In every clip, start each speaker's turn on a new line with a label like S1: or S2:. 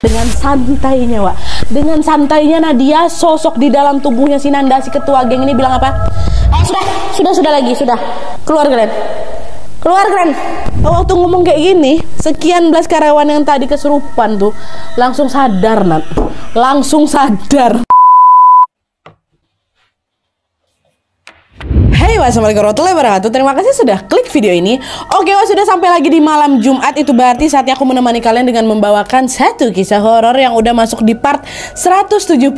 S1: Dengan santainya, Wak. Dengan santainya Nadia, sosok di dalam tubuhnya si Nanda, si ketua geng ini bilang apa? Sudah lagi, sudah. Keluar kalian. Keluar kalian. Waktu ngomong kayak gini, sekian belas karyawan yang tadi kesurupan tuh langsung sadar, Nat. Langsung sadar. Hai, wassalamualaikum warahmatullahi wabarakatuh. Terima kasih sudah klik video ini. Oke, sudah sampai lagi di malam Jumat. Itu berarti saatnya aku menemani kalian dengan membawakan satu kisah horor yang udah masuk di part 172.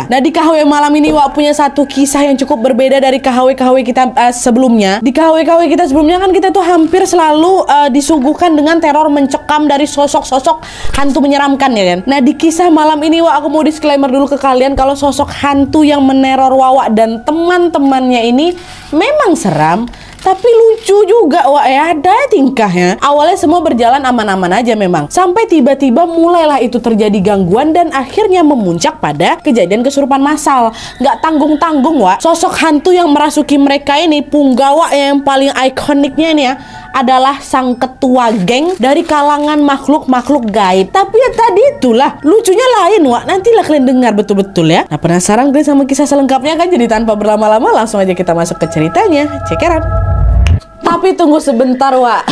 S1: Nah, di KHW malam ini Wak punya satu kisah yang cukup berbeda dari KHW kita sebelumnya. Di KHW kita sebelumnya kan kita tuh hampir selalu disuguhkan dengan teror mencekam dari sosok-sosok hantu menyeramkan, ya kan. Nah, di kisah malam ini Wak, aku mau disclaimer dulu ke kalian kalau sosok hantu yang meneror Wawa dan teman-temannya ini memang seram, tapi lucu juga, Wak, ya. Ada tingkahnya. Awalnya semua berjalan aman-aman aja memang. Sampai tiba-tiba mulailah itu terjadi gangguan dan akhirnya memuncak pada kejadian kesurupan massal. Nggak tanggung-tanggung, Wak. Sosok hantu yang merasuki mereka ini, Punggawa yang paling ikoniknya ini ya, adalah sang ketua geng dari kalangan makhluk-makhluk gaib. Tapi ya tadi itulah, lucunya lain, Wak. Nantilah kalian dengar betul-betul ya. Nah, penasaran kalian sama kisah selengkapnya kan? Jadi tanpa berlama-lama langsung aja kita masuk ke ceritanya. Check it out. Tapi tunggu sebentar, Wak.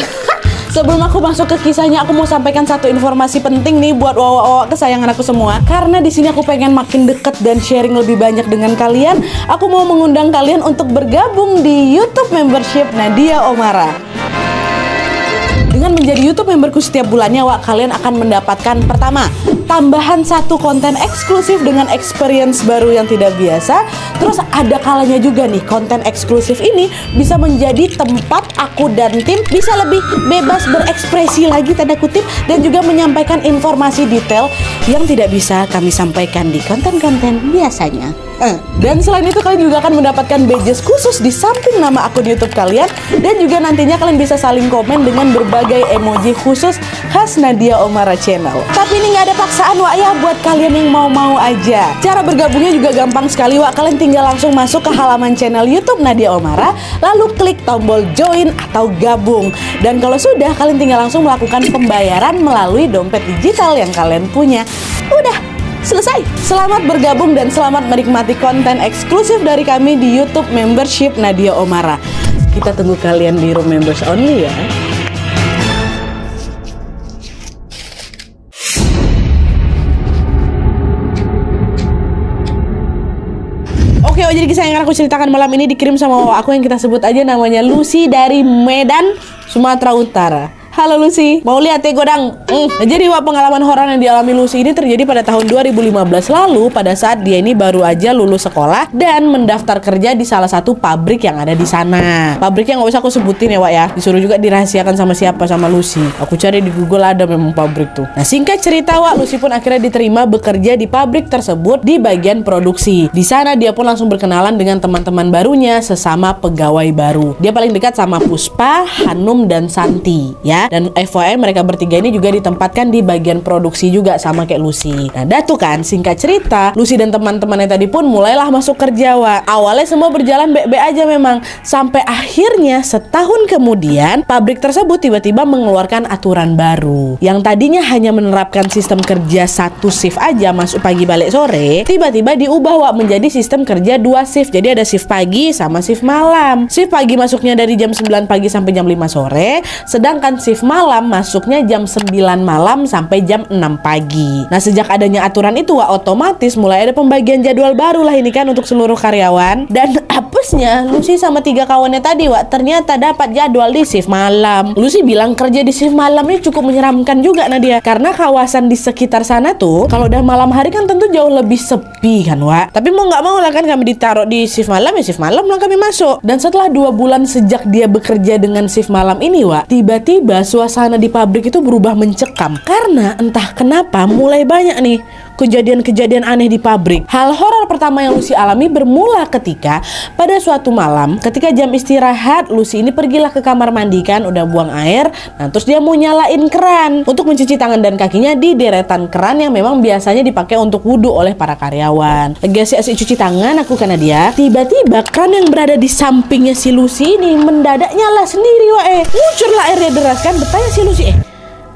S1: Sebelum aku masuk ke kisahnya, aku mau sampaikan satu informasi penting nih buat wawa-wawa kesayangan aku semua. Karena di sini aku pengen makin deket dan sharing lebih banyak dengan kalian. Aku mau mengundang kalian untuk bergabung di YouTube membership Nadia Omara. Dengan menjadi YouTube memberku setiap bulannya, Wak, kalian akan mendapatkan pertama, tambahan satu konten eksklusif dengan experience baru yang tidak biasa. Terus ada kalanya juga nih, konten eksklusif ini bisa menjadi tempat aku dan tim bisa lebih bebas berekspresi lagi, tanda kutip, dan juga menyampaikan informasi detail yang tidak bisa kami sampaikan di konten-konten biasanya. Dan selain itu kalian juga akan mendapatkan badges khusus di samping nama akun YouTube kalian. Dan juga nantinya kalian bisa saling komen dengan berbagai emoji khusus khas Nadia Omara Channel. Tapi ini nggak ada paksaan, Wak, ya, buat kalian yang mau-mau aja. Cara bergabungnya juga gampang sekali, Wak. Kalian tinggal langsung masuk ke halaman channel YouTube Nadia Omara, lalu klik tombol join atau gabung. Dan kalau sudah, kalian tinggal langsung melakukan pembayaran melalui dompet digital yang kalian punya. Udah selesai. Selamat bergabung dan selamat menikmati konten eksklusif dari kami di YouTube membership Nadia Omara. Kita tunggu kalian di room members only ya. Oke, jadi kisah yang akan aku ceritakan malam ini dikirim sama aku yang kita sebut aja namanya Lucy dari Medan, Sumatera Utara. Halo Lucy, mau lihat ya godang? Jadi Wak, pengalaman horor yang dialami Lucy ini terjadi pada tahun 2015 lalu pada saat dia ini baru aja lulus sekolah dan mendaftar kerja di salah satu pabrik yang ada di sana. Pabriknya nggak usah aku sebutin ya, Wak, ya. Disuruh juga dirahasiakan sama siapa, sama Lucy. Aku cari di Google, ada memang pabrik tuh. Nah, singkat cerita, Wak, Lucy pun akhirnya diterima bekerja di pabrik tersebut di bagian produksi. Di sana dia pun langsung berkenalan dengan teman-teman barunya sesama pegawai baru. Dia paling dekat sama Puspa, Hanum, dan Santi, ya. Dan FYI mereka bertiga ini juga ditempatkan di bagian produksi juga sama kayak Lucy. Nah, tuh kan, singkat cerita, Lucy dan teman-temannya tadi pun mulailah masuk kerja, Wak. Awalnya semua berjalan baik-baik aja memang. Sampai akhirnya setahun kemudian pabrik tersebut tiba-tiba mengeluarkan aturan baru. Yang tadinya hanya menerapkan sistem kerja satu shift aja, masuk pagi balik sore, tiba-tiba diubah, Wak, menjadi sistem kerja 2 shift. Jadi ada shift pagi sama shift malam. Shift pagi masuknya dari jam 9 pagi sampai jam 5 sore, sedangkan shift malam masuknya jam 9 malam sampai jam 6 pagi. Nah, sejak adanya aturan itu, Wak, otomatis mulai ada pembagian jadwal baru lah ini kan untuk seluruh karyawan. Dan apesnya Lucy sama 3 kawannya tadi, Wak, ternyata dapat jadwal di shift malam. Lucy bilang kerja di shift malam ini cukup menyeramkan juga, Nadia, karena kawasan di sekitar sana tuh kalau udah malam hari kan tentu jauh lebih sepi kan, Wak. Tapi mau nggak mau lah kan kami ditaruh di shift malam, ya shift malam lah kami masuk. Dan setelah 2 bulan sejak dia bekerja dengan shift malam ini, Wak, tiba-tiba suasana di pabrik itu berubah mencekam. Karena entah kenapa mulai banyak nih kejadian-kejadian aneh di pabrik. Hal horor pertama yang Lucy alami bermula ketika pada suatu malam ketika jam istirahat, Lucy ini pergilah ke kamar mandi kan, udah buang air. Nah, terus dia mau nyalain keran untuk mencuci tangan dan kakinya di deretan keran yang memang biasanya dipakai untuk wudhu oleh para karyawan. Lagi asik-asik cuci tangan aku karena dia, tiba-tiba keran yang berada di sampingnya si Lucy ini mendadak nyala sendiri, Ngucurlah airnya deras kan. Bertanya si Lucy,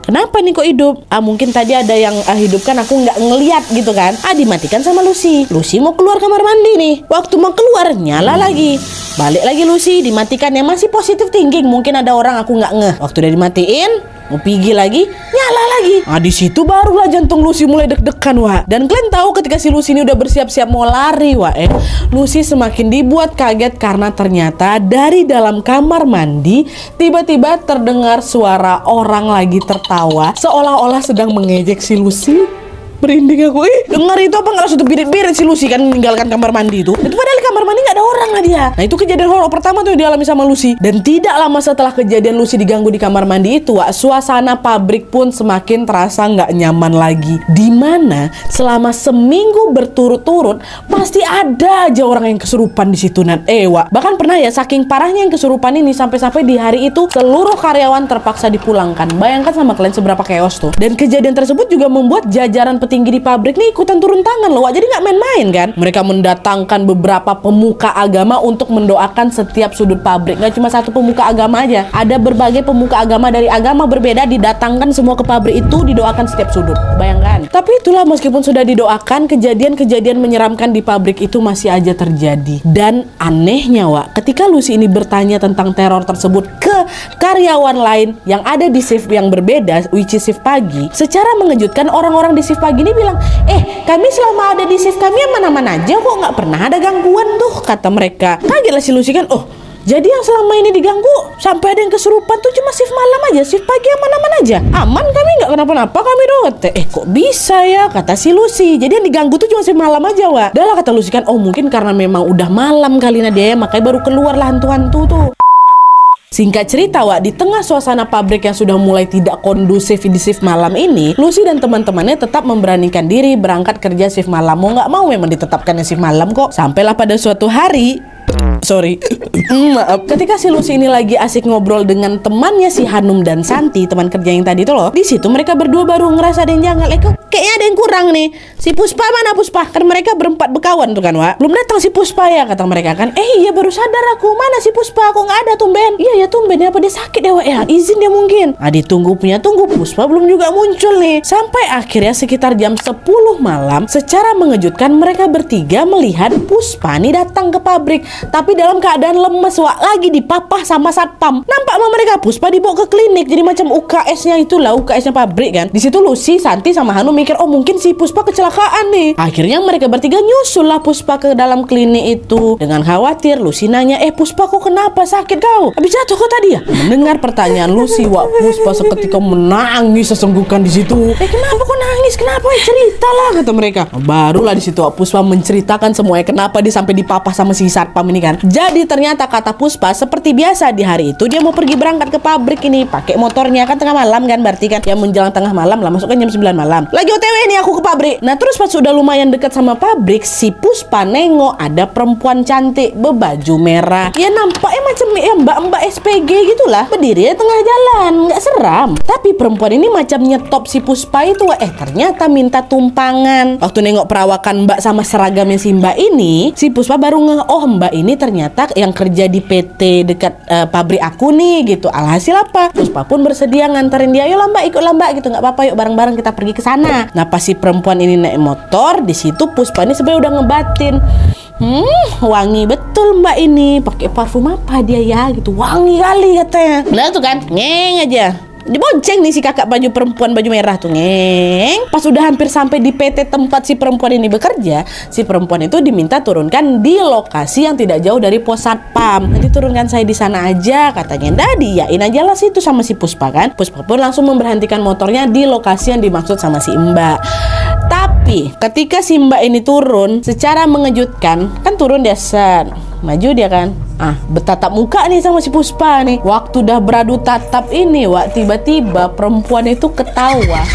S1: kenapa nih kok hidup? Mungkin tadi ada yang hidupkan, aku nggak ngeliat gitu kan. Dimatikan sama Lucy. Lucy mau keluar kamar mandi nih. Waktu mau keluar nyala lagi. Balik lagi Lucy, dimatikan. Yang masih positive thinking, mungkin ada orang aku nggak ngeh. Waktu udah dimatiin, mau pergi lagi, nyala lagi. Di situ barulah jantung Lucy mulai deg-degan, Wak. Dan kalian tahu ketika si Lucy ini udah bersiap-siap mau lari, Wak, Lucy semakin dibuat kaget karena ternyata dari dalam kamar mandi tiba-tiba terdengar suara orang lagi tertawa seolah-olah sedang mengejek si Lucy. Merinding aku, dengar itu apa nggak langsung birit-birit si Lucy kan meninggalkan kamar mandi itu padahal di kamar mandi nggak ada orang lah dia. Nah itu kejadian horor pertama tuh yang dialami sama Lucy. Dan tidak lama setelah kejadian Lucy diganggu di kamar mandi itu, Wak, suasana pabrik pun semakin terasa nggak nyaman lagi. Dimana selama seminggu berturut-turut pasti ada aja orang yang kesurupan di situ, Nat. Wak, bahkan pernah ya saking parahnya yang kesurupan ini sampai-sampai di hari itu seluruh karyawan terpaksa dipulangkan. Bayangkan sama kalian seberapa chaos tuh. Dan kejadian tersebut juga membuat jajaran petinggi di pabrik nih ikutan turun tangan loh, Wak. Jadi nggak main-main kan. Mereka mendatangkan beberapa pemuka agama untuk mendoakan setiap sudut pabrik. Nggak cuma satu pemuka agama aja, ada berbagai pemuka agama dari agama berbeda didatangkan semua ke pabrik itu, didoakan setiap sudut. Bayangkan. Tapi itulah, meskipun sudah didoakan, kejadian-kejadian menyeramkan di pabrik itu masih aja terjadi. Dan anehnya, Wak, ketika Lucy ini bertanya tentang teror tersebut ke karyawan lain yang ada di shift yang berbeda, which is shift pagi, secara mengejutkan orang-orang di shift pagi ini bilang, kami selama ada di shift kami aman-aman aja kok, nggak pernah ada gangguan tuh, kata mereka. Kagetlah si Lucy kan, jadi yang selama ini diganggu sampai ada yang kesurupan tuh cuma shift malam aja, shift pagi aman-aman aja, aman kami nggak kenapa-napa kami dote. Kok bisa ya, kata si Lucy. Jadi yang diganggu tuh cuma shift malam aja, Wak. Dah lah, kata Lucy kan, mungkin karena memang udah malam kali dia, makanya baru keluar lah hantu-hantu tuh. Singkat cerita, Wak, di tengah suasana pabrik yang sudah mulai tidak kondusif di shift malam ini, Lucy dan teman-temannya tetap memberanikan diri berangkat kerja shift malam. Mau nggak mau memang ditetapkan shift malam kok. Sampailah pada suatu hari, maaf, ketika si Lucy ini lagi asik ngobrol dengan temannya si Hanum dan Santi, teman kerja yang tadi tuh loh. Di situ mereka berdua baru ngerasa ada yang janggal. Kayaknya ada yang kurang nih. Si Puspa mana Puspa? Kan mereka berempat berkawan tuh kan, Wak. Belum datang si Puspa ya, kata mereka kan. Iya baru sadar aku. Mana si Puspa? Kok nggak ada, tumben? Iya ya tumben, apa dia sakit ya, Wak ya? Izin dia mungkin. Ditunggu Puspa belum juga muncul nih. Sampai akhirnya sekitar jam 10 malam, secara mengejutkan mereka bertiga melihat Puspa nih datang ke pabrik. Tapi dalam keadaan lemes, Wak, lagi dipapah sama satpam. Nampak sama mereka Puspa dibawa ke klinik, jadi macam UKS-nya itulah, UKS-nya pabrik kan. Di situ Lucy, Santi sama Hanum mikir, mungkin si Puspa kecelakaan nih. Akhirnya mereka bertiga nyusul lah Puspa ke dalam klinik itu. Dengan khawatir, Lucy nanya, Puspa kok kenapa, sakit kau? Habis jatuh kok tadi ya? Mendengar pertanyaan Lucy, Wak, Puspa seketika menangis sesenggukan di situ. Kenapa kok nangis? Kenapa? Ceritalah, kata mereka. Barulah di situ Wak, Puspa menceritakan semuanya kenapa dia sampai dipapah sama si satpam ini kan. Jadi ternyata kata Puspa, seperti biasa di hari itu dia mau pergi berangkat ke pabrik ini pakai motornya, kan tengah malam kan, berarti kan ya menjelang tengah malam lah, masuk kan jam 9 malam. Lagi OTW nih aku ke pabrik. Nah terus pas sudah lumayan dekat sama pabrik, si Puspa nengok ada perempuan cantik berbaju merah. Ya nampaknya macam mbak-mbak SPG gitulah, berdiri di tengah jalan, nggak seram. Tapi perempuan ini macam nyetop si Puspa itu, ternyata minta tumpangan. Waktu nengok perawakan mbak sama seragamnya si mbak ini, si Puspa baru ngeh, mbak ini ternyata yang kerja di PT dekat pabrik aku nih gitu. Alhasil apa? Puspa pun bersedia nganterin dia. Ayo mbak, ikutlah mbak gitu, nggak apa-apa, yuk bareng-bareng kita pergi ke sana. Nah pas si perempuan ini naik motor, di situ Puspa ini sebenarnya udah ngebatin, wangi betul mbak ini, pakai parfum apa dia ya gitu, wangi kali katanya. Nah tuh kan, ngeng aja. Dibonceng nih si kakak baju perempuan baju merah tuh, ngeng. Pas udah hampir sampai di PT tempat si perempuan ini bekerja, si perempuan itu diminta turunkan di lokasi yang tidak jauh dari pos satpam. Nanti turunkan saya di sana aja katanya. Diyain aja lah situ sama si Puspa kan. Puspa pun langsung memberhentikan motornya di lokasi yang dimaksud sama si Mbak. Tapi ketika si Mbak ini turun, secara mengejutkan kan turun dia set, maju dia kan, bertatap muka nih sama si Puspa nih. Waktu udah beradu tatap ini, Wak, tiba-tiba perempuan itu ketawa.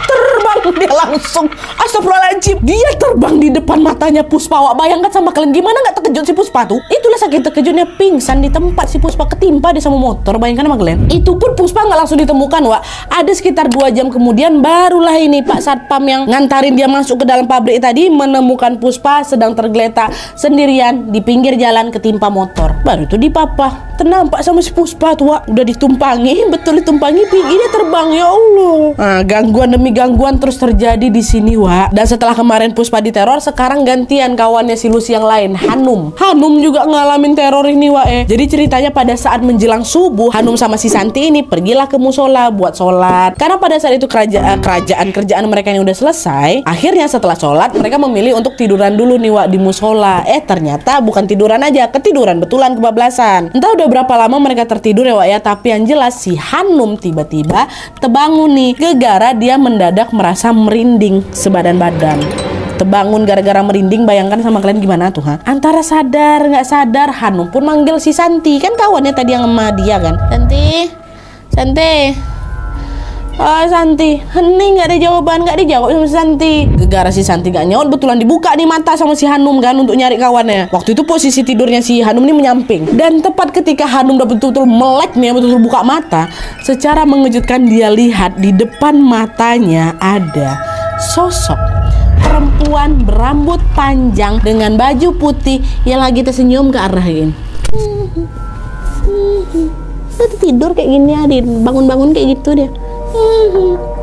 S1: Terbang dia langsung, astagfirullahaladzim, dia terbang di depan matanya Puspa, Wak. Bayangkan sama kalian, gimana nggak terkejut si Puspa tuh? Itulah saking terkejutnya pingsan di tempat si Puspa, ketimpa dia sama motor. Bayangkan sama kalian. Itu pun Puspa nggak langsung ditemukan, Wak. Ada sekitar 2 jam kemudian barulah ini Pak Satpam yang ngantarin dia masuk ke dalam pabrik tadi menemukan Puspa sedang tergeletak sendirian di pinggir jalan ketimpa motor. Baru itu dipapah. ternampak sama si Puspa tuh, Wak. Udah ditumpangi, betul ditumpangi, Piggy dia terbang, ya Allah. Nah, gangguan demi gangguan terus terjadi di sini, Wak. Dan setelah kemarin Puspa diteror, sekarang gantian kawannya si Lucy yang lain, Hanum. Hanum juga ngalamin teror ini, Wak. Jadi ceritanya pada saat menjelang subuh, Hanum sama si Santi ini pergilah ke musola buat sholat. Karena pada saat itu kerjaan mereka yang udah selesai. Akhirnya setelah sholat, mereka memilih untuk tiduran dulu nih, Wak, di musola. Ternyata bukan tiduran aja, ketiduran betulan, kebablasan. Entah udah berapa lama mereka tertidur ya, Wak ya, tapi yang jelas si Hanum tiba-tiba terbangun nih, gegara dia mendadak merasa merinding sebadan-badan. Terbangun gara-gara merinding, bayangkan sama kalian gimana tuh, ha? Antara sadar nggak sadar, Hanum pun manggil si Santi, kan kawannya tadi yang sama dia kan. Santi, oh Santi, hening nggak ada jawaban, nggak dijawab sama si Santi. Gegara si Santi gak nyaut, betulan dibuka nih mata sama si Hanum kan untuk nyari kawannya. Waktu itu posisi tidurnya si Hanum nih menyamping, dan tepat ketika Hanum udah betul-betul melek nih, betul-betul buka mata, secara mengejutkan dia lihat di depan matanya ada sosok perempuan berambut panjang dengan baju putih yang lagi tersenyum ke arah ini. Tidur kayak gini, Adin, bangun-bangun kayak gitu dia.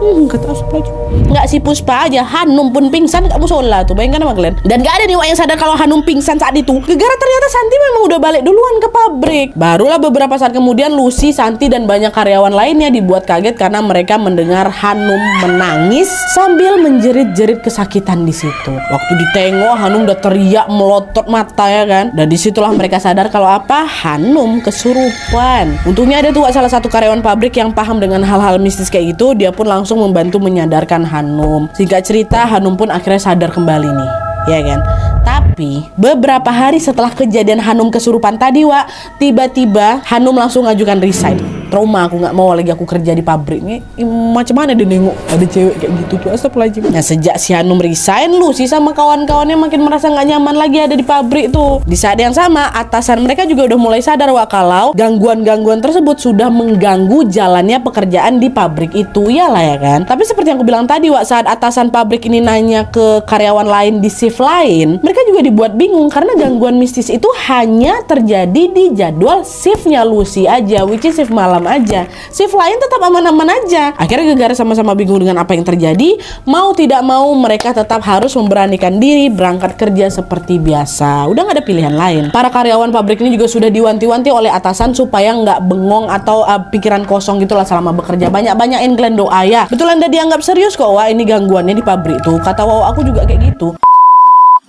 S1: Kata Aspa aja. Nggak si Puspa aja, Hanum pun pingsan gak musola tuh, bayangkan sama kalian. Dan gak ada nih, Wak, yang sadar kalau Hanum pingsan saat itu. Gegara ternyata Santi memang udah balik duluan ke pabrik. Barulah beberapa saat kemudian Lucy, Santi, dan banyak karyawan lainnya dibuat kaget karena mereka mendengar Hanum menangis sambil menjerit-jerit kesakitan di situ. Waktu ditengok, Hanum udah teriak melotot mata ya kan. Dan disitulah mereka sadar kalau apa, Hanum kesurupan. Untungnya ada tuh, Wak, salah satu karyawan pabrik yang paham dengan hal-hal mistis kayak gitu. Dia pun langsung membantu menyadarkan Hanum. Singkat cerita, Hanum pun akhirnya sadar kembali nih, ya kan. Tapi beberapa hari setelah kejadian Hanum kesurupan tadi, Wak, tiba-tiba Hanum langsung ngajukan resign. Trauma, aku nggak mau lagi aku kerja di pabrik nih. Macam mana dia nengok ada cewek kayak gitu tuh, astagfirullahaladzim. Nah, sejak si Hanum resign, Lucy sama kawan-kawannya makin merasa nggak nyaman lagi ada di pabrik tuh. Di saat yang sama, atasan mereka juga udah mulai sadar, Wak, kalau gangguan-gangguan tersebut sudah mengganggu jalannya pekerjaan di pabrik itu, iyalah ya kan. Tapi seperti yang aku bilang tadi, Wak, saat atasan pabrik ini nanya ke karyawan lain di shift lain, mereka juga dibuat bingung karena gangguan mistis itu hanya terjadi di jadwal shiftnya Lucy aja, which is shift malam aja. Shift lain tetap aman-aman aja. Akhirnya gegara sama-sama bingung dengan apa yang terjadi. Mau tidak mau mereka tetap harus memberanikan diri berangkat kerja seperti biasa. Udah gak ada pilihan lain. Para karyawan pabrik ini juga sudah diwanti-wanti oleh atasan supaya nggak bengong atau pikiran kosong gitulah selama bekerja. Banyak-banyakin kalian doa ya. Betul Anda dianggap serius kok, Wak, ini gangguannya di pabrik tuh. Kata Wow aku juga kayak gitu.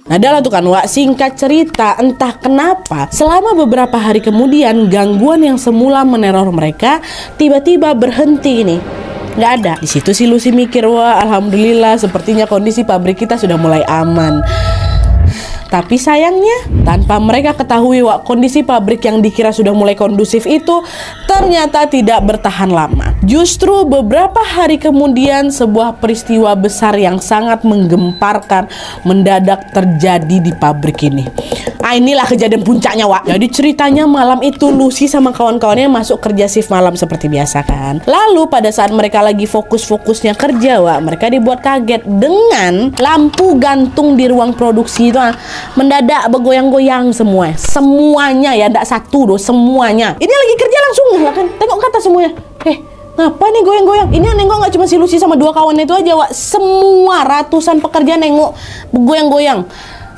S1: Nah, adalah tuh kan, Wak, singkat cerita, entah kenapa selama beberapa hari kemudian gangguan yang semula meneror mereka tiba-tiba berhenti nih. Nggak ada. Di situ si Lucy mikir, wah alhamdulillah sepertinya kondisi pabrik kita sudah mulai aman. Tapi sayangnya, tanpa mereka ketahui, Wak, kondisi pabrik yang dikira sudah mulai kondusif itu ternyata tidak bertahan lama. Justru beberapa hari kemudian sebuah peristiwa besar yang sangat menggemparkan mendadak terjadi di pabrik ini. Nah, inilah kejadian puncaknya, Wak. Jadi ceritanya malam itu Lucy sama kawan-kawannya masuk kerja shift malam seperti biasa kan. Lalu pada saat mereka lagi fokus-fokusnya kerja, Wak, mereka dibuat kaget dengan lampu gantung di ruang produksi itu mendadak bergoyang-goyang semuanya ya, tidak satu doh, semuanya. Ini lagi kerja langsung lah kan, tengok kata semuanya, ngapa nih goyang-goyang? Ini yang nengok nggak cuma si Lucy sama dua kawannya itu aja, Wak. Semua ratusan pekerja nengok bergoyang-goyang.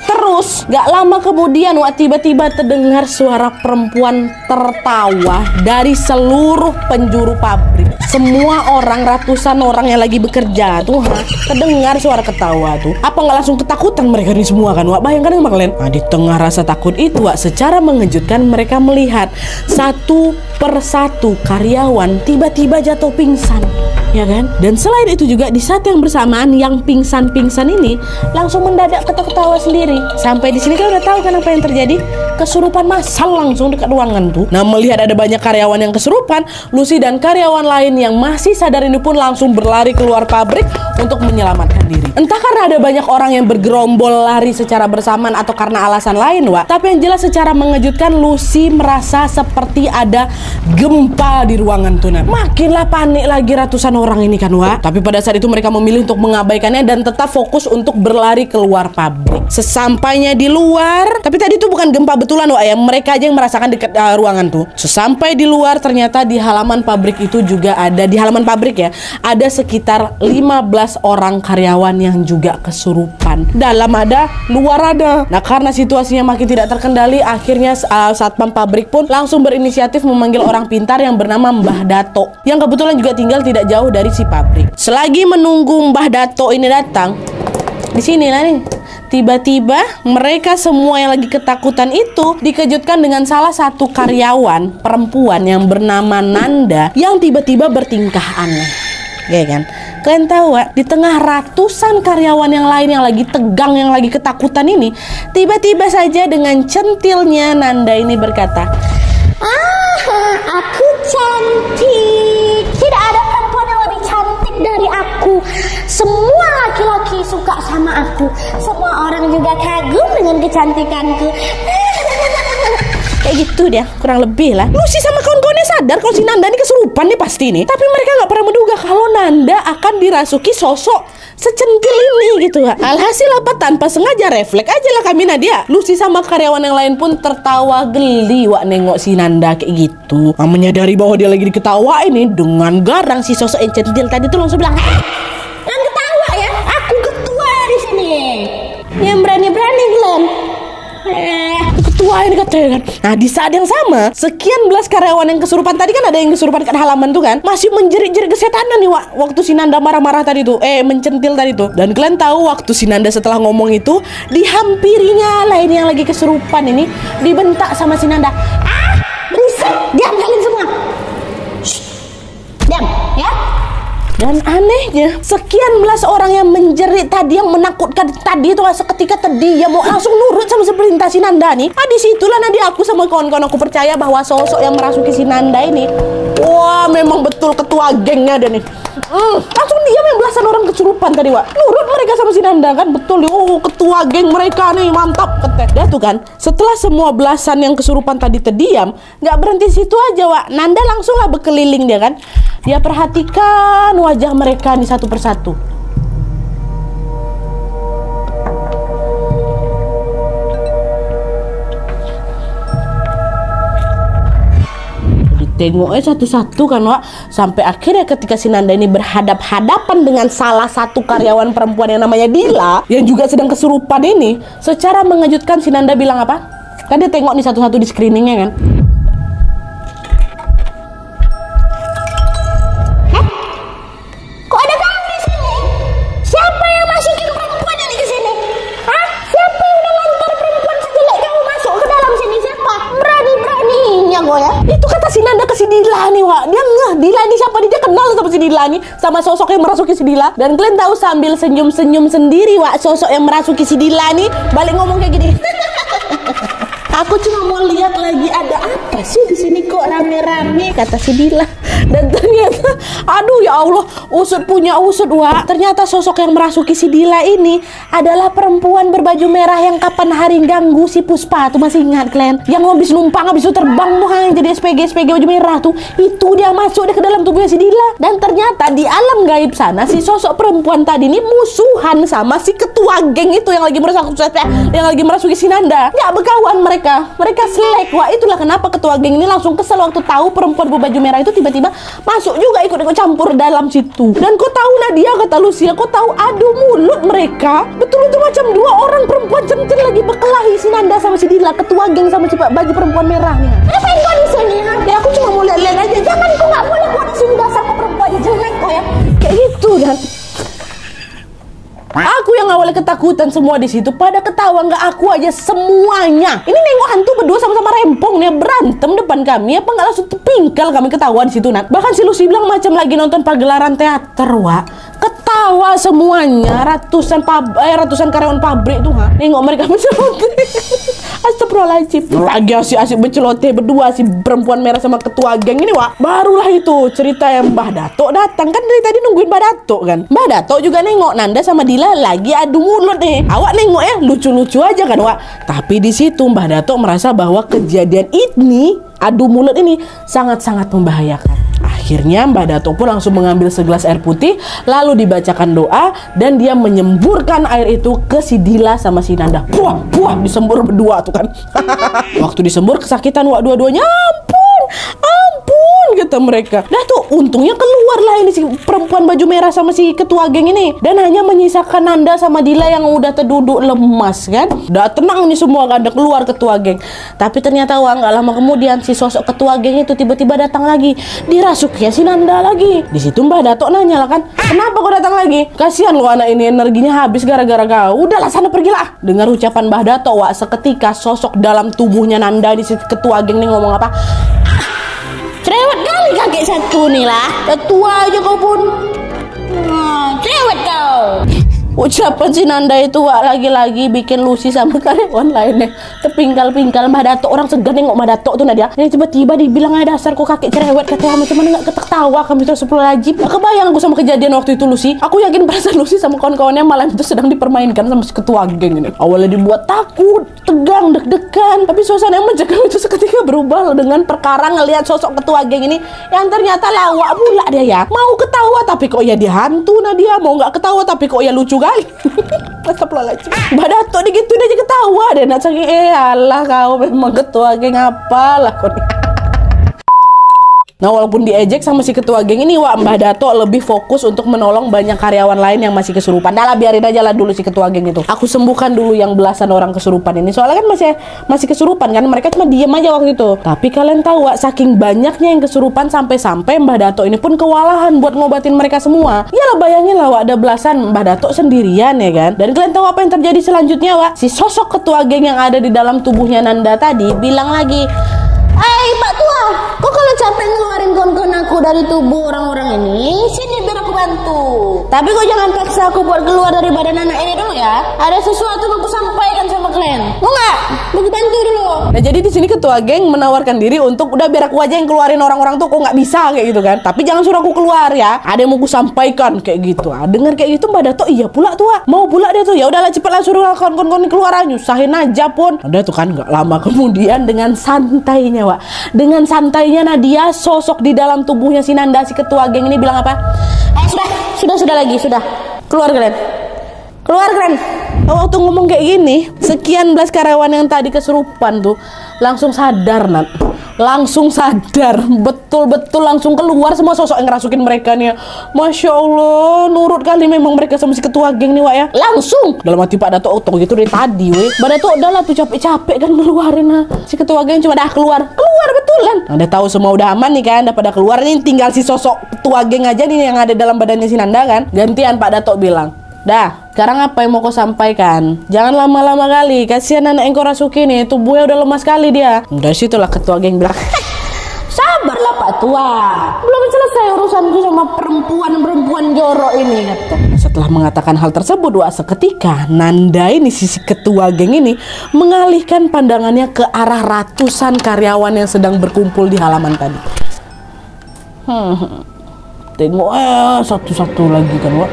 S1: Terus gak lama kemudian, Wak, tiba-tiba terdengar suara perempuan tertawa dari seluruh penjuru pabrik. Semua orang, ratusan orang yang lagi bekerja tuh terdengar suara ketawa tuh. Apa nggak langsung ketakutan mereka ini semua kan, Wak? Bayangkan sama kalian. Nah, di tengah rasa takut itu, Wak, secara mengejutkan mereka melihat satu persatu karyawan tiba-tiba jatuh pingsan, ya kan? Dan selain itu juga di saat yang bersamaan yang pingsan-pingsan ini langsung mendadak ketawa sendiri. Sampai di sini kan udah tahu kan apa yang terjadi? Kesurupan massal langsung dekat ruangan tuh. Nah, melihat ada banyak karyawan yang kesurupan, Lucy dan karyawan lain yang masih sadar ini pun langsung berlari keluar pabrik untuk menyelamatkan diri. Entah karena ada banyak orang yang bergerombol lari secara bersamaan atau karena alasan lain, Wak. Tapi yang jelas secara mengejutkan, Lucy merasa seperti ada gempa di ruangan tuh. Makinlah panik lagi ratusan orang ini kan Wak. Tapi pada saat itu mereka memilih untuk mengabaikannya dan tetap fokus untuk berlari keluar pabrik. Sesampainya di luar, tapi tadi itu bukan gempa betulan Wak ya, mereka aja yang merasakan dekat ruangan tuh. Sesampai di luar ternyata di halaman pabrik itu juga ada, di halaman pabrik ya, ada sekitar 15 orang karyawan yang juga kesurupan. Dalam ada, luar ada. Nah karena situasinya makin tidak terkendali, akhirnya satpam pabrik pun langsung berinisiatif memanggil orang pintar yang bernama Mbah Dato, yang kebetulan juga tinggal tidak jauh dari si pabrik. Selagi menunggu Mbah Dato ini datang, di sini lah nih, tiba-tiba mereka semua yang lagi ketakutan itu dikejutkan dengan salah satu karyawan perempuan yang bernama Nanda yang tiba-tiba bertingkah aneh. Ya kan? Kalian tahu Wak, di tengah ratusan karyawan yang lain yang lagi tegang, yang lagi ketakutan ini, tiba-tiba saja dengan centilnya Nanda ini berkata,
S2: aku cantik. Tidak ada perempuan yang lebih cantik dari aku. Semua laki-laki suka sama aku. Semua orang juga kagum dengan kecantikanku.
S1: Kayak gitu dia, kurang lebih lah. Lucy sama kawan-kawannya sadar kalau si Nanda ini kesurupan nih pasti nih. Tapi mereka nggak pernah menduga kalau Nanda akan dirasuki sosok secentil ini gitu. Alhasil apa, tanpa sengaja refleks aja lah kami Nadia. Lucy sama karyawan yang lain pun tertawa geli Wak nengok si Nanda kayak gitu. Menyadari bahwa dia lagi diketawain nih dengan garang si sosok yang centil tadi tuh langsung bilang,
S2: Jangan ketawa ya, aku ketua di sini. Yang berani-berani Glenn.
S1: Ketua ini katanya kan. Nah di saat yang sama, sekian belas karyawan yang kesurupan tadi, kan ada yang kesurupan dekat halaman tuh kan, masih menjerit-jerit kesetanan nih Wak, waktu si Nanda marah-marah tadi tuh, mencentil tadi tuh. Dan kalian tahu waktu si Nanda setelah ngomong itu, dihampirinya lain yang lagi kesurupan ini dibentak sama si Nanda.
S2: Berisik, diam kalian semua. Shh. Diam ya.
S1: Dan anehnya, sekian belas orang yang menjerit tadi, yang menakutkan tadi itu seketika terdiam, mau langsung nurut sama perintah si Nanda nih. Di situlah nanti aku sama kawan-kawan aku percaya bahwa sosok yang merasuki si Nanda ini, wah memang betul ketua gengnya dia nih. Langsung diam yang belasan orang kesurupan tadi Wak. Nurut mereka sama si Nanda kan, betul nih. Oh ketua geng mereka nih, mantap katanya. Dia tuh kan, setelah semua belasan yang kesurupan tadi terdiam, nggak berhenti situ aja Wak. Nanda langsung lah berkeliling dia kan. Dia perhatikan wajah mereka nih satu persatu. Ditengoknya satu-satu kan Wak. Sampai akhirnya ketika si Nanda ini berhadap-hadapan dengan salah satu karyawan perempuan yang namanya Dila, yang juga sedang kesurupan ini, secara mengejutkan si Nanda bilang apa? Kan dia tengok nih satu-satu di screeningnya kan. Itu kata si Nanda ke si Dila nih Wak. Dia ngeh, Dila ini siapa nih, dia kenal sama si Dila nih, sama sosok yang merasuki si Dila. Dan kalian tahu sambil senyum-senyum sendiri Wak, sosok yang merasuki si Dila nih balik ngomong kayak gini. Aku cuma mau lihat lagi ada apa sih di sini kok rame-rame, kata si Dila. Dan ternyata, aduh ya Allah, usut punya usut Wak. Ternyata sosok yang merasuki si Dila ini adalah perempuan berbaju merah yang kapan hari ganggu si Puspa tuh, masih ingat kalian? Yang habis numpang, habis itu terbang tuh, yang jadi SPG baju merah tuh. Itu dia masuk dia ke dalam tubuhnya si Dila. Dan ternyata di alam gaib sana, si sosok perempuan tadi ini musuhan sama si ketua geng itu yang lagi merasuki si Nanda. Nggak berkawan mereka selek Wak. Itulah kenapa ketua geng ini langsung kesel waktu tahu perempuan berbaju merah itu tiba-tiba masuk juga ikut campur dalam situ. Dan kau tahu Nadia, kata Lucia, kau tahu adu mulut mereka betul-betul macam dua orang perempuan centil lagi berkelahi, si Nanda sama si Dila, ketua geng sama si baju perempuan merah nih.
S2: Ngapain kau di sini?
S1: Ya aku cuma mau lihat-lihat aja.
S2: Jangan, kau nggak boleh kau di sini, dasar kau perempuan jelek kau ya.
S1: Kayak gitu kan. Aku yang awalnya ketakutan semua di situ pada ketawa, nggak aku aja semuanya. Ini nengok hantu berdua sama-sama rempong nih, berantem depan kami, apa nggak langsung pingkal kami ketawa di situ Nat. Bahkan si Lucy bilang macam lagi nonton pagelaran teater Wak. Ketawa semuanya, ratusan karyawan pabrik tuh nengok mereka menceloteh. Astagfirullahaladzim. Lagi asik-asik berceloteh berdua si perempuan merah sama ketua geng ini Wak. Barulah itu cerita yang Mbah Dato datang. Kan dari tadi nungguin Mbah Dato kan. Mbah Dato juga nengok Nanda sama Dila lagi adu mulut nih. Awak nengok ya lucu-lucu aja kan Wak. Tapi di situ Mbah Dato merasa bahwa kejadian ini, adu mulut ini sangat-sangat membahayakan. Akhirnya Mbah Dato pun langsung mengambil segelas air putih, lalu dibacakan doa, dan dia menyemburkan air itu ke si Dila sama si Nanda. Puah, puah, disembur berdua tuh kan. Waktu disembur kesakitan wak dua-duanya. Ampun, kata mereka. Dah tuh untungnya keluarlah ini si perempuan baju merah sama si ketua geng ini, dan hanya menyisakan Nanda sama Dila yang udah terduduk lemas kan. Udah tenang nih semua kan, udah keluar ketua geng. Tapi ternyata wah, nggak lama kemudian si sosok ketua geng itu tiba-tiba datang lagi. Dirasuknya si Nanda lagi. Di situ Mbah Dato nanya lah kan, kenapa kau datang lagi? Kasihan lo anak ini, energinya habis gara-gara kau. Udahlah sana pergilah. Dengar ucapan Mbah Dato wak, seketika sosok dalam tubuhnya Nanda di si ketua geng ini ngomong apa?
S2: Cerewet kali kakek satu nih lah. Tua aja kau pun. Cerewet kau.
S1: Ucapan si Nanda itu wak lagi-lagi bikin Lucy sama karyawan lainnya terpinggal-pinggal. Mbah Dato orang segan nengok Mbah Dato tuh Nadia. Yang tiba-tiba dibilang aja dasar kok kakek cerewet, katanya macam mana nggak ketawa kami terus lajib. Gak kebayang aku sama kejadian waktu itu Lucy. Aku yakin perasaan Lucy sama kawan-kawannya malam itu sedang dipermainkan sama si ketua geng ini. Awalnya dibuat takut, tegang, deg-degan, tapi suasana yang mencekam itu seketika berubah dengan perkara ngelihat sosok ketua geng ini yang ternyata lawak pula dia ya. Mau ketawa tapi kok ya dia hantu Nadia, mau nggak ketawa tapi kok ya lucu kali. Astagfirullahaladzim. Mbah Dato digituin aja ketawa deh. Nak saking alah kau memang ketua geng apalah kau. Nah walaupun diejek sama si ketua geng ini wak, Mbah Dato lebih fokus untuk menolong banyak karyawan lain yang masih kesurupan. Dah lah biarin aja lah dulu si ketua geng itu. Aku sembuhkan dulu yang belasan orang kesurupan ini. Soalnya kan masih kesurupan kan, mereka cuma diem aja waktu itu. Tapi kalian tahu wak, saking banyaknya yang kesurupan sampai-sampai Mbah Dato ini pun kewalahan buat ngobatin mereka semua. Ya lah bayangin lah wak, ada belasan, Mbah Dato sendirian ya kan. Dan kalian tahu apa yang terjadi selanjutnya wak? Si sosok ketua geng yang ada di dalam tubuhnya Nanda tadi bilang lagi,
S2: Hai Pak Tua, kok kalau capek ngeluarin kawan-kawan aku dari tubuh orang-orang ini, sini biar aku bantu. Tapi kok jangan paksa aku buat keluar dari badan anak ini dulu ya. Ada sesuatu yang aku sampaikan sama kalian. Mau nggak? Aku bantu dulu.
S1: Nah jadi di sini ketua geng menawarkan diri untuk udah biar aku aja yang keluarin orang-orang tuh, kok nggak bisa kayak gitu kan. Tapi jangan suruh aku keluar ya. Ada yang mau aku sampaikan kayak gitu. Dengar kayak gitu Mbah Dato iya pula tua. Mau pula dia tuh. Ya udahlah cepatlah suruh kawan-kawan keluar aja, nyusahin aja pun. Ada tuh kan nggak lama kemudian dengan santainya wak. Dengan santainya Nadia, sosok di dalam tubuhnya si Nanda si ketua geng ini bilang apa?
S2: Sudah lagi, sudah.
S1: Keluar kalian. Keluar kalian. Waktu ngomong kayak gini, sekian belas karyawan yang tadi kesurupan tuh langsung sadar Nat. Langsung sadar, betul-betul langsung keluar semua sosok yang ngerasukin mereka nih. Masya Allah, nurut kali memang mereka sama si ketua geng nih wak ya. Langsung dalam hati Pak Dato otot gitu dari tadi weh. Pak Dato udah lah tuh capek-capek kan ngeluarin si ketua geng cuma dah keluar betulan. Anda tahu semua udah aman nih kan, udah pada keluar nih, tinggal si sosok ketua geng aja nih yang ada dalam badannya si Nanda kan. Gantian Pak Dato bilang, dah, sekarang apa yang mau kau sampaikan? Jangan lama-lama kali, kasihan anak yang kau rasuki nih, tubuhnya udah lemas kali dia. Dari situlah ketua geng bilang,
S2: sabarlah Pak Tua, belum selesai urusanku sama perempuan jorok ini kata.
S1: Setelah mengatakan hal tersebut, wah seketika Nanda ini si ketua geng ini mengalihkan pandangannya ke arah ratusan karyawan yang sedang berkumpul di halaman tadi. Tengok satu-satu lagi kan wak.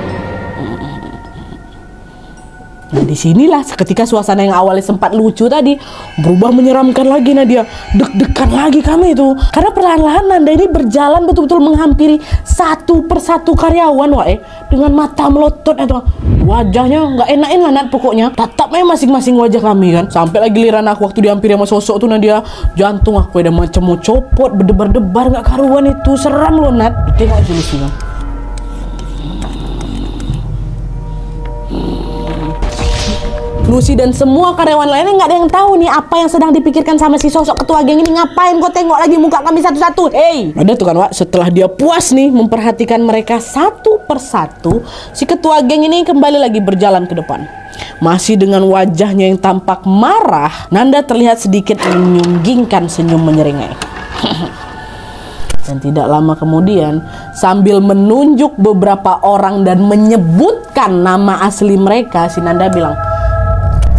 S1: Nah disinilah seketika suasana yang awalnya sempat lucu tadi berubah menyeramkan lagi Nadia. Deg-degan lagi kami itu. Karena perlahan-lahan Nanda ini berjalan betul-betul menghampiri satu persatu karyawan wak dengan mata melotot itu. Wajahnya nggak enakin lah Nat pokoknya. Tatapnya masing-masing wajah kami kan. Sampai lagi giliran aku waktu dihampiri sama sosok tuh Nadia, jantung aku ada macam mau copot, berdebar-debar nggak karuan itu. Seram loh Nat. Tengok aja lu sih. Lucy dan semua karyawan lainnya nggak ada yang tahu nih apa yang sedang dipikirkan sama si sosok ketua geng ini. Ngapain kau tengok lagi muka kami satu-satu? Hey, ada tuh kan wak, setelah dia puas nih memperhatikan mereka satu persatu, si ketua geng ini kembali lagi berjalan ke depan. Masih dengan wajahnya yang tampak marah, Nanda terlihat sedikit menyunggingkan senyum menyeringai. Dan tidak lama kemudian, sambil menunjuk beberapa orang dan menyebutkan nama asli mereka, si Nanda bilang,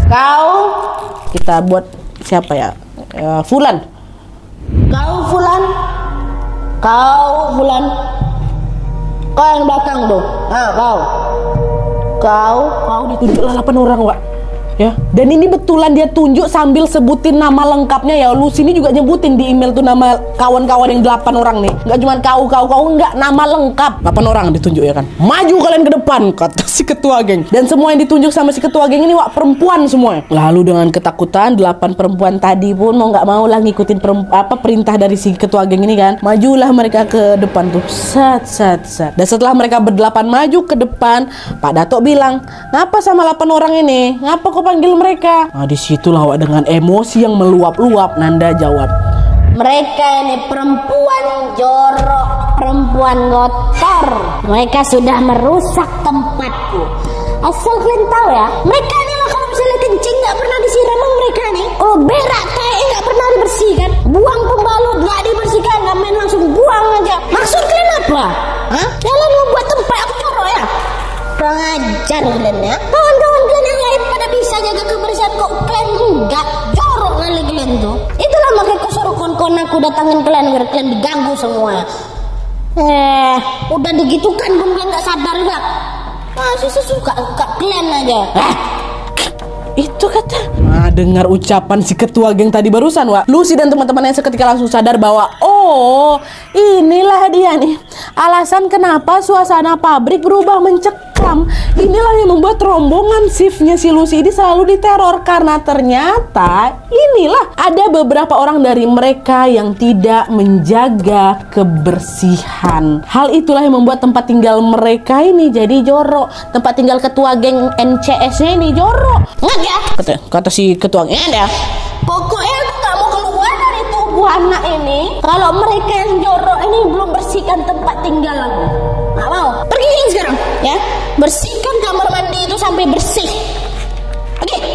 S1: kau, kita buat siapa ya? Fulan.
S2: Kau Fulan. Kau yang belakang tuh. Nah, kau
S1: ditunjuklah 8 orang wak. Ya, dan ini betulan dia tunjuk sambil sebutin nama lengkapnya ya. Lucy ini juga nyebutin di email tuh nama kawan-kawan yang 8 orang nih. Nggak cuma kau, nggak, nama lengkap 8 orang ditunjuk ya kan. Maju kalian ke depan, kata si ketua geng. Dan semua yang ditunjuk sama si ketua geng ini perempuan semua. Lalu dengan ketakutan 8 perempuan tadi pun mau nggak mau lah ngikutin perintah dari si ketua geng ini kan. Majulah mereka ke depan tuh. Sat. Dan setelah mereka berdelapan maju ke depan, Pak Dato bilang, "Ngapa sama 8 orang ini? Ngapa kok panggil mereka?" Nah, disitulah Wak dengan emosi yang meluap-luap Nanda jawab,
S2: "Mereka ini perempuan jorok, perempuan kotor. Mereka sudah merusak tempatku. Asal kalian tahu ya, mereka ini lah kalau misalnya kencing nggak pernah disiram mereka nih. Oh, berak kayak nggak pernah dibersihkan. Buang pembalut nggak dibersihkan, main langsung buang aja. Maksud kalian apa? Hah? Kalian mau buat tempat aku jorok ya? Kurang ajar kalian ya. Kawan-kawan kalian yang lain pada bisa jaga kebersihan kok kalian enggak. Jorok kali kalian tuh. Itulah makanya aku suruh kawan-kawan aku datangin kalian biar kalian diganggu semua. Udah digitukan pun kalian nggak sadar nggak? Masih suka kalian aja.
S1: Itu kata. Nah, dengar ucapan si ketua geng tadi barusan, Wak, Lucy dan teman-temannya seketika langsung sadar bahwa oh, inilah dia nih alasan kenapa suasana pabrik berubah mencekam. Inilah yang membuat rombongan shiftnya si Lucy ini selalu diteror karena ternyata inilah ada beberapa orang dari mereka yang tidak menjaga kebersihan. Hal itulah yang membuat tempat tinggal mereka ini jadi jorok. Tempat tinggal ketua geng NCS-nya ini jorok.
S2: Nggak ya?
S1: Kata si ketua geng ya.
S2: Pokoknya aku nggak mau keluar dari tubuh anak ini kalau mereka yang jorok ini belum bersihkan tempat tinggal aku. Nggak mau. Pergi sekarang ya. Bersihkan kamar mandi itu sampai bersih.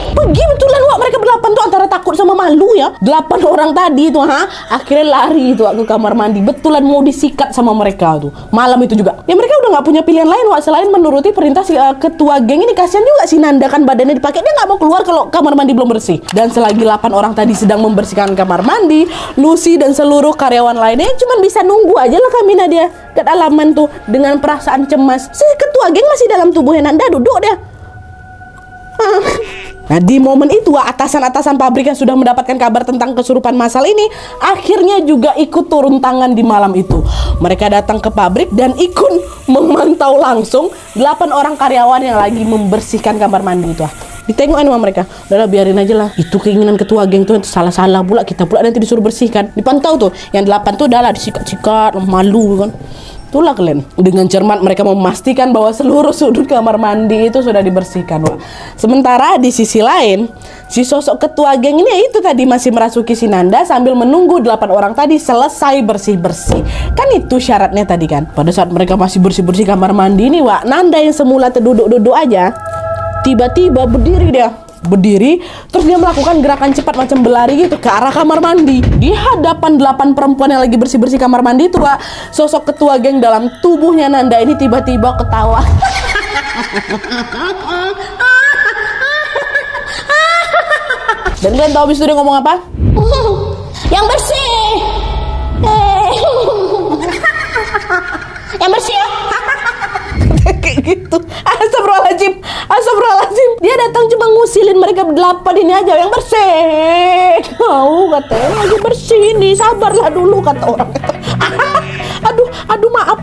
S1: Pergi betulan Wak, mereka berdelapan tuh antara takut sama malu ya. 8 orang tadi tuh akhirnya lari tuh ke kamar mandi. Betulan mau disikat sama mereka tuh malam itu juga. Ya mereka udah nggak punya pilihan lain Wak selain menuruti perintah si ketua geng ini. Kasihan juga si Nanda kan badannya dipakai, dia nggak mau keluar kalau kamar mandi belum bersih. Dan selagi 8 orang tadi sedang membersihkan kamar mandi, Lucy dan seluruh karyawan lainnya cuma bisa nunggu aja lah kami Nadia ke dalaman tuh dengan perasaan cemas. Si ketua geng masih dalam tubuhnya Nanda, duduk dia. Nah, di momen itu atasan-atasan pabrik yang sudah mendapatkan kabar tentang kesurupan massal ini akhirnya juga ikut turun tangan di malam itu. Mereka datang ke pabrik dan ikut memantau langsung 8 orang karyawan yang lagi membersihkan kamar mandi itu. Ditengokin sama mereka, udahlah biarin aja lah, itu keinginan ketua geng tuh salah-salah pula, kita pula nanti disuruh bersihkan. Dipantau tuh, yang 8 tuh udahlah disikat-sikat, malu kan. Itulah kalian. Dengan cermat mereka memastikan bahwa seluruh sudut kamar mandi itu sudah dibersihkan, Wak. Sementara di sisi lain, si sosok ketua geng ini ya itu tadi masih merasuki si Nanda sambil menunggu 8 orang tadi selesai bersih-bersih. Kan itu syaratnya tadi kan. Pada saat mereka masih bersih-bersih kamar mandi nih, Wak, Nanda yang semula terduduk-duduk aja tiba-tiba berdiri dia. Berdiri, terus dia melakukan gerakan cepat macam berlari gitu ke arah kamar mandi. Di hadapan 8 perempuan yang lagi bersih-bersih kamar mandi itu, Wak, sosok ketua geng dalam tubuhnya Nanda ini tiba-tiba ketawa. Dan kalian tahu abis itu dia ngomong apa?
S2: Yang bersih. Yang bersih ya.
S1: Kayak gitu. Astagfirullahaladzim. Dia datang cuma ngusilin mereka 8 ini aja yang bersih. Kau katanya lagi bersih nih, sabarlah dulu kata orang itu. Aduh maaf,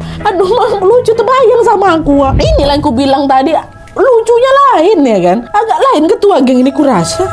S1: lucu terbayang sama aku. Inilah yang ku bilang tadi, lucunya lain ya kan. Agak lain ketua geng ini kurasa.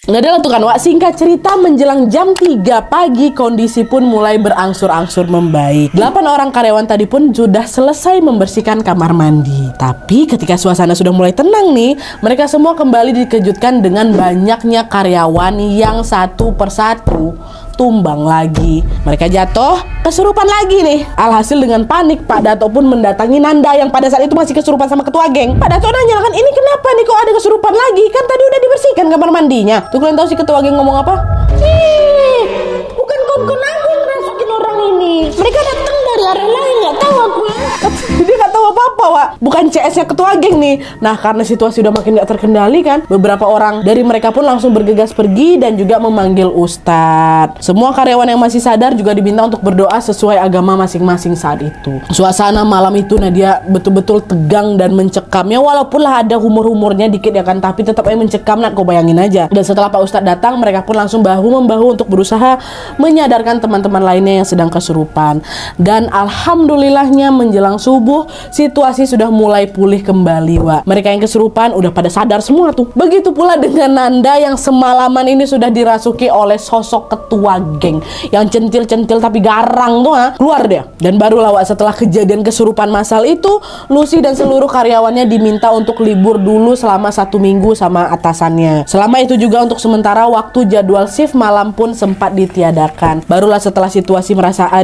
S1: Nggak ada tuh kan, Wak. Singkat cerita, menjelang jam 3 pagi kondisi pun mulai berangsur-angsur membaik. 8 orang karyawan tadi pun sudah selesai membersihkan kamar mandi. Tapi ketika suasana sudah mulai tenang nih, mereka semua kembali dikejutkan dengan banyaknya karyawan yang satu persatu tumbang lagi. Mereka jatuh, kesurupan lagi nih. Alhasil dengan panik, Pak Dato pun mendatangi Nanda yang pada saat itu masih kesurupan sama ketua geng. Pak Dato nanya kan, ini kenapa nih kok ada kesurupan lagi? Kan tadi udah dibersihkan kamar mandinya. Tuh kalian tahu si ketua geng ngomong apa?
S2: Bukan kawan-kawan aku yang ngerasukin orang ini. Mereka datang dari area lain, nggak tahu aku ya.
S1: Dia nggak tahu apa-apa, Wak, bukan CS-nya ketua geng nih. Nah, karena situasi udah makin gak terkendali kan, beberapa orang dari mereka pun langsung bergegas pergi dan juga memanggil ustadz. Semua karyawan yang masih sadar juga diminta untuk berdoa sesuai agama masing-masing saat itu. Suasana malam itu Nadia betul-betul tegang dan mencekam. Ya walaupun lah ada humor-humornya dikit ya kan, tapi tetap aja mencekam. Nak, kau bayangin aja. Dan setelah Pak Ustadz datang, mereka pun langsung bahu-membahu untuk berusaha menyadarkan teman-teman lainnya yang sedang kesurupan. Dan alhamdulillahnya menjelang subuh, situasi sudah mulai pulih kembali, Wak. Mereka yang kesurupan udah pada sadar semua tuh. Begitu pula dengan Nanda yang semalaman ini sudah dirasuki oleh sosok ketua geng yang centil-centil tapi garang tuh, ha? Keluar dia. Dan barulah, Wak, setelah kejadian kesurupan massal itu, Lucy dan seluruh karyawannya diminta untuk libur dulu selama 1 minggu sama atasannya. Selama itu juga untuk sementara waktu jadwal shift malam pun sempat ditiadakan. Barulah setelah situasi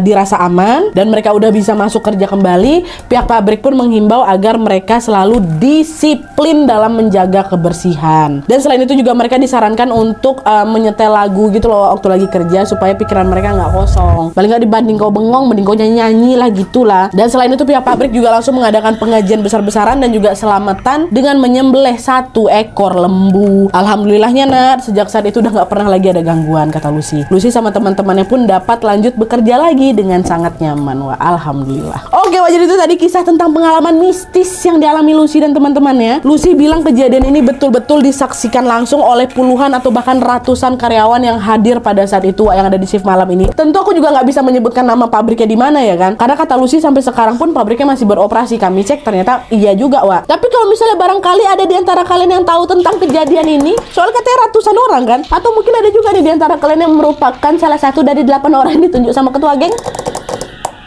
S1: dirasa aman dan mereka udah bisa masuk kerja kembali, pihak pabrik pun menghimbau agar mereka selalu disiplin dalam menjaga kebersihan. Dan selain itu juga mereka disarankan untuk menyetel lagu gitu loh waktu lagi kerja supaya pikiran mereka nggak kosong. Paling nggak dibanding kau bengong, mending kau nyanyi-nyanyi lah gitulah. Dan selain itu pihak pabrik juga langsung mengadakan pengajian besar-besaran dan juga selamatan dengan menyembelih 1 ekor lembu. Alhamdulillahnya, Nat, sejak saat itu udah nggak pernah lagi ada gangguan, kata Lucy. Lucy sama teman-temannya pun dapat lanjut bekerja lagi dengan sangat nyaman. Wah, alhamdulillah. Oke, Wak, jadi itu tadi kisah tentang pengalaman mistis yang dialami Lucy dan teman-temannya. Lucy bilang kejadian ini betul-betul disaksikan langsung oleh puluhan atau bahkan ratusan karyawan yang hadir pada saat itu, Wak, yang ada di shift malam ini. Tentu aku juga nggak bisa menyebutkan nama pabriknya di mana ya kan, karena kata Lucy sampai sekarang pun pabriknya masih beroperasi. Kami cek ternyata iya juga, Wak. Tapi kalau misalnya barangkali ada di antara kalian yang tahu tentang kejadian ini, soalnya katanya ratusan orang kan, atau mungkin ada juga nih di antara kalian yang merupakan salah satu dari 8 orang yang ditunjuk sama ketua geng.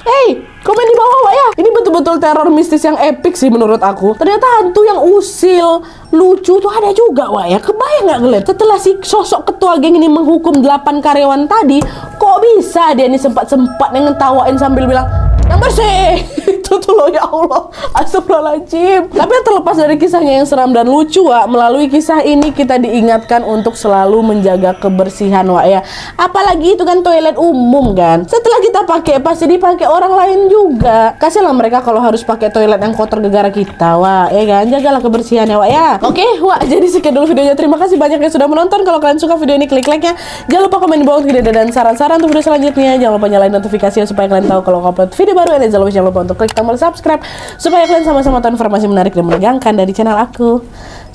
S1: Hey, komen di bawah, Wak, ya. Ini betul-betul teror mistis yang epic sih menurut aku. Ternyata hantu yang usil, lucu tuh ada juga, Wak, ya. Kebayang nggak ngeliat? Setelah si sosok ketua geng ini menghukum 8 karyawan tadi, kok bisa dia ini sempat-sempat ngetawain sambil bilang, yang bersih. Itu tuh loh, ya Allah, astagfirullahaladzim. Tapi terlepas dari kisahnya yang seram dan lucu, Wak, melalui kisah ini kita diingatkan untuk selalu menjaga kebersihan, Wak, ya. Apalagi itu kan toilet umum kan. Setelah kita pakai pasti dipakai orang lain juga. Kasihlah mereka kalau harus pakai toilet yang kotor gara-gara kita, Wak, ya kan. Jagalah kebersihannya, Wak, ya. Oke, Wak, jadi sekian dulu videonya. Terima kasih banyak yang sudah menonton. Kalau kalian suka video ini, klik like-nya. Jangan lupa komen di bawah untuk ide dan saran-saran untuk video selanjutnya. Jangan lupa nyalain notifikasinya supaya kalian tahu kalau upload video baru. Dan jangan lupa untuk klik tombol subscribe supaya kalian sama-sama tahu informasi menarik dan menegangkan dari channel aku.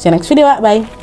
S1: See you next video, Wak. Bye.